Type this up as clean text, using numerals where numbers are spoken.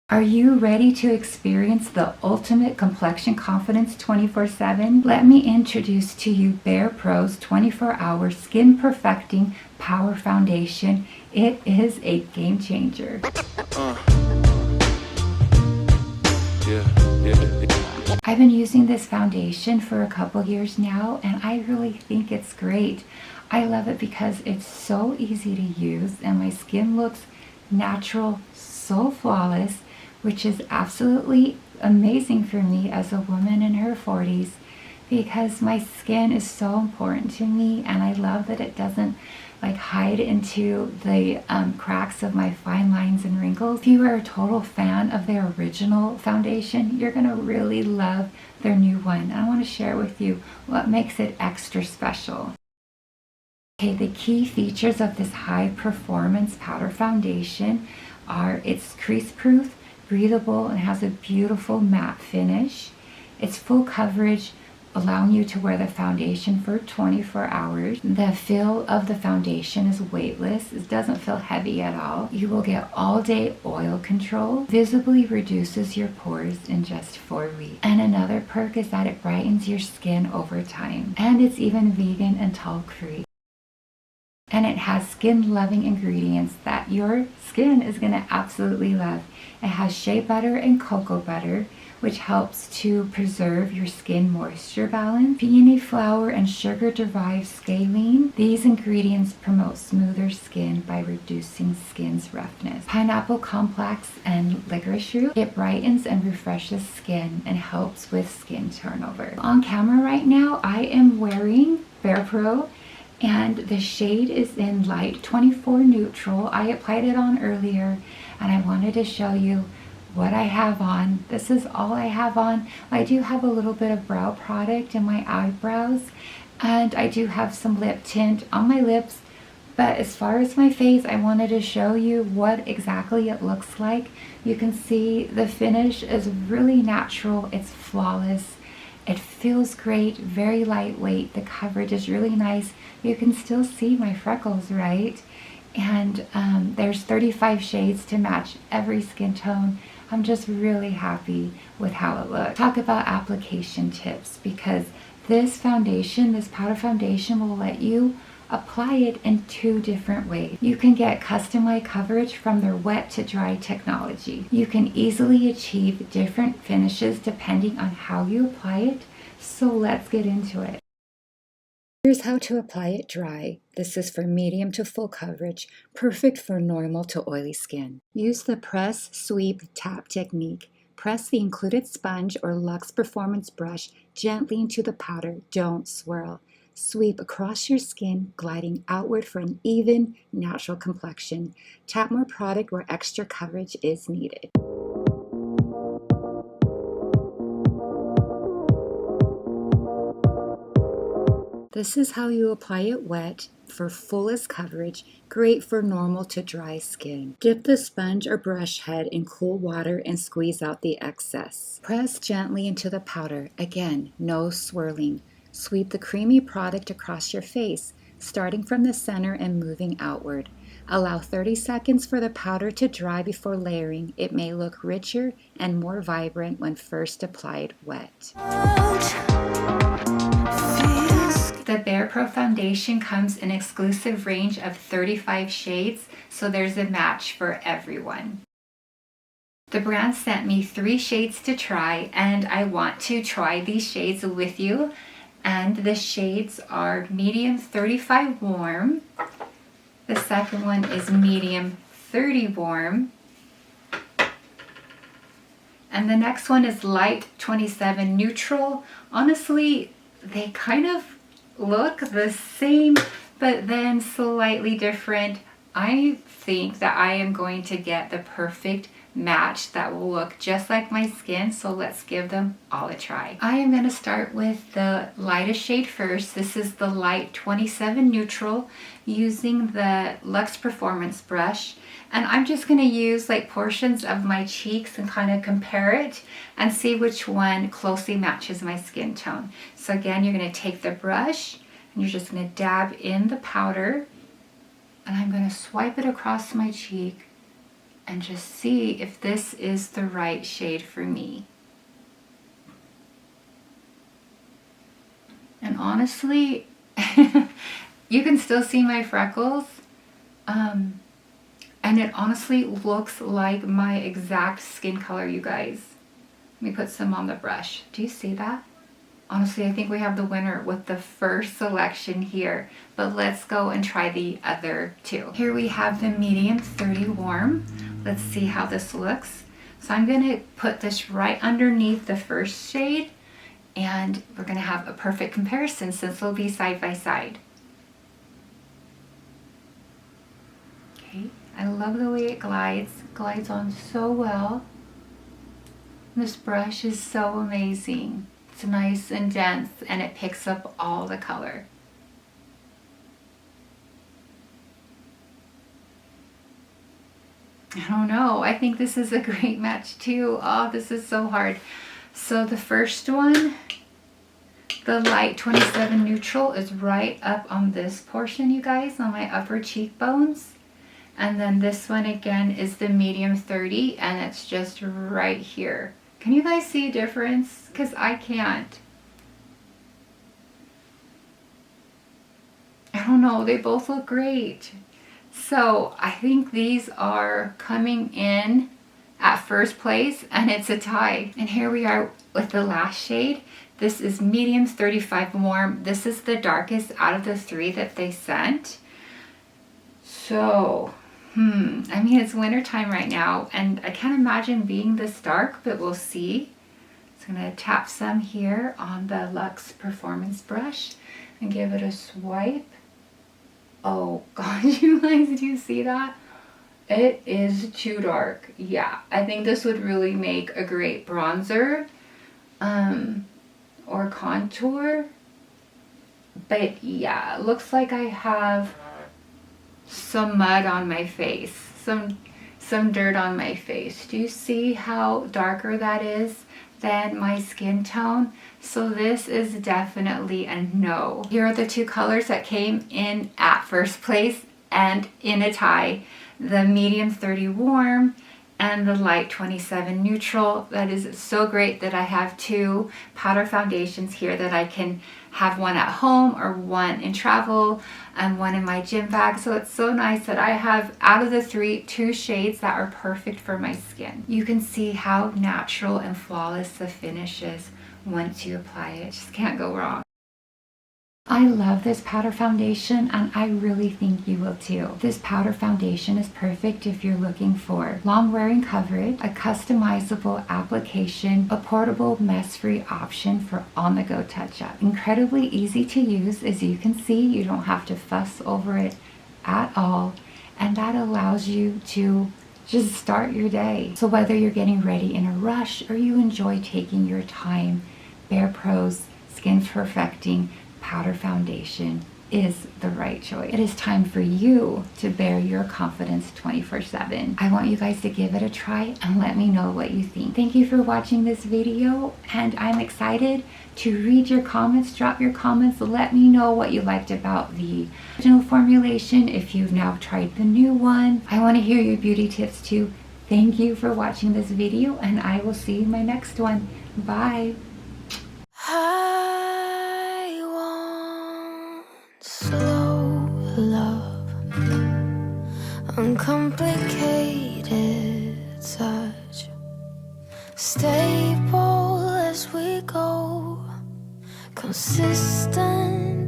Are you ready to experience the ultimate complexion confidence 24/7? Let me introduce to you BAREPRO's 24-hour skin perfecting power foundation. It is a game changer. I've been using this foundation for a couple years now, and I really think it's great. I love it because it's so easy to use and my skin looks natural, so flawless, which is absolutely amazing for me as a woman in her 40s because my skin is so important to me, and I love that it doesn't hide into the cracks of my fine lines and wrinkles. If you are a total fan of their original foundation, you're gonna really love their new one. I want to share with you what makes it extra special. Okay, the key features of this high performance powder foundation are it's crease proof, breathable, and has a beautiful matte finish. It's full coverage, allowing you to wear the foundation for 24 hours. The feel of the foundation is weightless. It doesn't feel heavy at all. You will get all day oil control, visibly reduces your pores in just 4 weeks. And another perk is that it brightens your skin over time. And it's even vegan and talc free. And it has skin loving ingredients that your skin is going to absolutely love. It has shea butter and cocoa butter, which helps to preserve your skin moisture balance. Peony flour and sugar derived scaline. These ingredients promote smoother skin by reducing skin's roughness. Pineapple complex and licorice root. It brightens and refreshes skin and helps with skin turnover. On camera right now, I am wearing BAREPRO, and the shade is in light 24 neutral. I applied it on earlier, and I wanted to show you what I have on. This is all I have on. I do have a little bit of brow product in my eyebrows, and I do have some lip tint on my lips. But as far as my face, I wanted to show you what exactly it looks like. You can see the finish is really natural. It's flawless. It feels great, very lightweight. The coverage is really nice. You can still see my freckles, right? And there's 35 shades to match every skin tone. I'm just really happy with how it looks. Talk about application tips, because this foundation, this powder foundation, will let you apply it in 2 different ways. You can get customized coverage from their wet to dry technology. You can easily achieve different finishes depending on how you apply it. So let's get into it. Here's how to apply it dry. This is for medium to full coverage, perfect for normal to oily skin. Use the press, sweep, tap technique. Press the included sponge or Luxe Performance brush gently into the powder. Don't swirl. Sweep across your skin, gliding outward for an even, natural complexion. Tap more product where extra coverage is needed. This is how you apply it wet for fullest coverage, great for normal to dry skin. Dip the sponge or brush head in cool water and squeeze out the excess. Press gently into the powder. Again, no swirling. Sweep the creamy product across your face, starting from the center and moving outward. Allow 30 seconds for the powder to dry before layering. It may look richer and more vibrant when first applied wet. The BAREPRO foundation comes in an exclusive range of 35 shades, so there's a match for everyone. The brand sent me 3 shades to try, and I want to try these shades with you. And the shades are medium 35 warm. The second one is medium 30 warm. And the next one is light 27 neutral. Honestly, they kind of look the same, but then slightly different. I think that I am going to get the perfect match that will look just like my skin, so let's give them all a try. I am going to start with the lightest shade first. This is the light 27 neutral, using the Luxe Performance brush, and I'm just going to use portions of my cheeks and kind of compare it and see which one closely matches my skin tone. So again, you're going to take the brush and you're just going to dab in the powder, and I'm going to swipe it across my cheek and just see if this is the right shade for me. And honestly, you can still see my freckles. And it honestly looks like my exact skin color, you guys. Let me put some on the brush. Do you see that? Honestly, I think we have the winner with the first selection here. But let's go and try the other two. Here we have the medium 30 warm. Let's see how this looks. So I'm going to put this right underneath the first shade, and we're going to have a perfect comparison since they'll be side by side. Okay, I love the way it glides on so well. This brush is so amazing. It's nice and dense, and it picks up all the color. I don't know, I think this is a great match too. Oh, this is so hard. So the first one, the light 27 neutral, is right up on this portion, you guys, on my upper cheekbones. And then this one again is the medium 30, and it's just right here. Can you guys see a difference? Because I can't. I don't know, they both look great. So I think these are coming in at first place, and it's a tie. And here we are with the last shade. This is medium 35 warm. This is the darkest out of the three that they sent. So, I mean, it's winter time right now, and I can't imagine being this dark, but we'll see. So I'm gonna tap some here on the Luxe Performance brush and give it a swipe. Oh gosh, you guys, do you see that? It is too dark. Yeah, I think this would really make a great bronzer or contour. But yeah, it looks like I have some mud on my face, some dirt on my face. Do you see how darker that is than my skin tone? So this is definitely a no. Here are the two colors that came in at first place and in a tie. The medium 30 warm and the light 27 neutral. That is so great that I have two powder foundations here, that I can have one at home or one in travel and one in my gym bag. So it's so nice that I have, out of the three, two shades that are perfect for my skin. You can see how natural and flawless the finish is once you apply it. Just can't go wrong. I love this powder foundation, and I really think you will too. This powder foundation is perfect if you're looking for long wearing coverage, a customizable application, a portable mess-free option for on-the-go touch-up. Incredibly easy to use. As you can see, you don't have to fuss over it at all, and that allows you to just start your day. So whether you're getting ready in a rush or you enjoy taking your time, BAREPRO's Skin Perfecting Powder Foundation is the right choice. It is time for you to bare your confidence 24/7. I want you guys to give it a try and let me know what you think. Thank you for watching this video, and I'm excited to read your comments. Drop your comments. Let me know what you liked about the original formulation, if you've now tried the new one. I want to hear your beauty tips too. Thank you for watching this video, and I will see you in my next one. Bye. I want slow love, uncomplicated touch, stable as we go, consistent